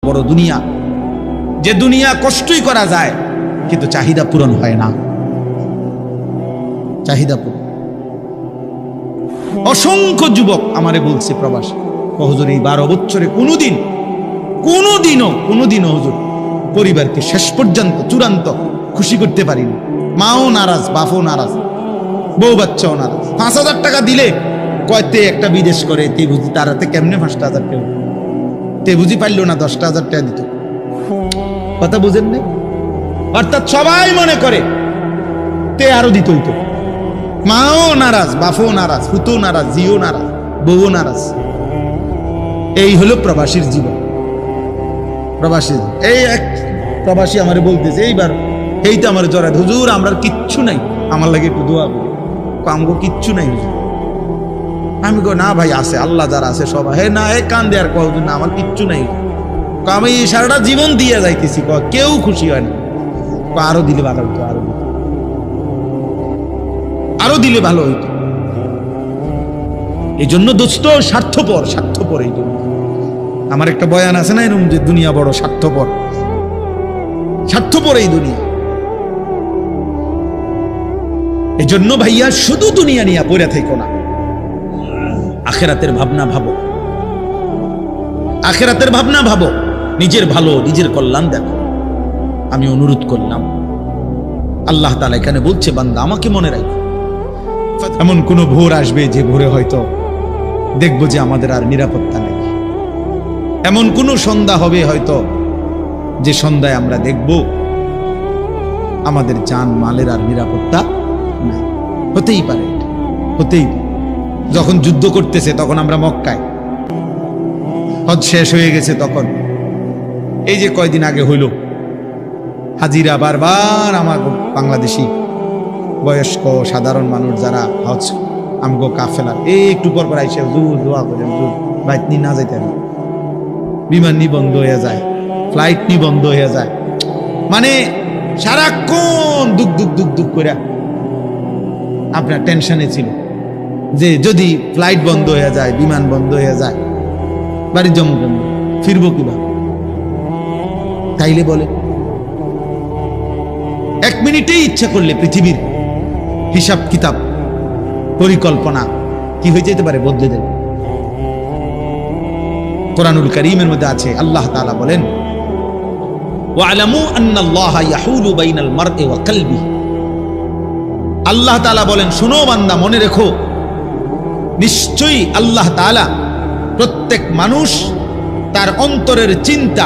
বড় দুনিয়া, যে দুনিয়া কষ্টই করা যায় কিন্তু চাহিদা পূরণ হয় না। চাহিদা পূরণ। অসংখ্য যুবক আমারে বলছে প্রবাস, হুজুর এই 12 বছরে কোনোদিনও হুজুর পরিবারকে শেষ পর্যন্ত চূড়ান্ত খুশি করতে পারিনি। মাও নারাজ, বাপও নারাজ, বউ বাচ্চাও নারাজ। 5,000 টাকা দিলে কয়তে একটা বিদেশ করে, তে বুঝি তার হাতে কেমনে 5,000 টাকা, তে বুঝি পারল না 10,000 টাকা দিত। কথা বুঝেন না? অর্থাৎ সবাই মনে করে তে আরো দিত হইতো। মাও নারাজ, বাপও নারাজ, ফুতো নারাজ, জিও নারাজ, বউও নারাজ। এই হলো প্রবাসীর জীবন। প্রবাসী এই এক প্রবাসী আমারে বলতেছে এইবার, এই তো আমার জড়ায়, হুজুর আমরা কিচ্ছু নাই, আমার লাগে একটু দোয়া করি। আমগো কিচ্ছু নাই হুজুর। আমি কই না ভাই আছে, আল্লাহ যারা আছে সবাই। হে না, এ কান দেয়ার কয় হুজুর না আমার কিচ্ছু নাই। আমি সারাটা জীবন দিয়ে যাইতেছি, কেউ খুশি হয় না। আরো দিলে ভালো হইতো, আরো দিলে ভালো হইতো। এই জন্য দোস্ত স্বার্থপর এই জন্য। আমার একটা বয়ান আছে না এরকম, যে দুনিয়া বড় স্বার্থপর এই দুনিয়া। এই জন্য ভাইয়া শুধু দুনিয়া নিয়ে পড়ে থাকো না, আখিরাতের ভাবনা ভাবো, আখিরাতের ভাবনা ভাবো, নিজের ভালো, নিজের কল্যাণ দেখো। আমি অনুরোধ করলাম, আল্লাহ তাআলা এখানে বলছে, বান্দা আমাকে মনে রাখো। এমন কোন ভোর আসবে যে ভোরে হয়তো দেখবো যে আমাদের আর নিরাপত্তা নেই। এমন কোন সন্ধ্যা হবে হয়তো যে সন্ধ্যায় আমরা দেখব আমাদের জান মালের আর নিরাপত্তা নাই। হতেই পারে, হতেই পারে। যখন যুদ্ধ করতেছে তখন আমরা মক্কায়, হজ শেষ হয়ে গেছে তখন, এই যে কয়দিন আগে হইল, হাজিরা বারবার আমার বাংলাদেশি বয়স্ক সাধারণ মানুষ যারা হজ আমগো কাফেলার, এই একটু পর পর আইসে হুজুর দোয়া করেন, হুজুর বাইক নিয়ে না যাইতেন, বিমান নি বন্ধ হয়ে যায়, ফ্লাইট নি বন্ধ হয়ে যায়, মানে সারাক্ষণ দুঃখ করে আপনার টেনশনে ছিল যে যদি ফ্লাইট বন্ধ হয়ে যায়, বিমান বন্ধ হয়ে যায়, বাড়ির জমা কেমন, ফিরবো কিভাবে? তাইলে বলে 1 মিনিটেই ইচ্ছা করলে পৃথিবীর হিসাব কিতাব পরিকল্পনা কি হয়ে যেতে পারে, বদলে দেবে। কোরআনুল কারীমের মধ্যে আছে, আল্লাহ তাআলা বলেন, ওয়ালামু আন্নাল্লাহা ইয়াহুলু বাইনাল মারই ওয়া কলবিহি। আল্লাহ তাআলা বলেন, শুনো বান্দা, মনে রেখো, নিশ্চয়ই আল্লাহ তাআলা প্রত্যেক মানুষ তার অন্তরের চিন্তা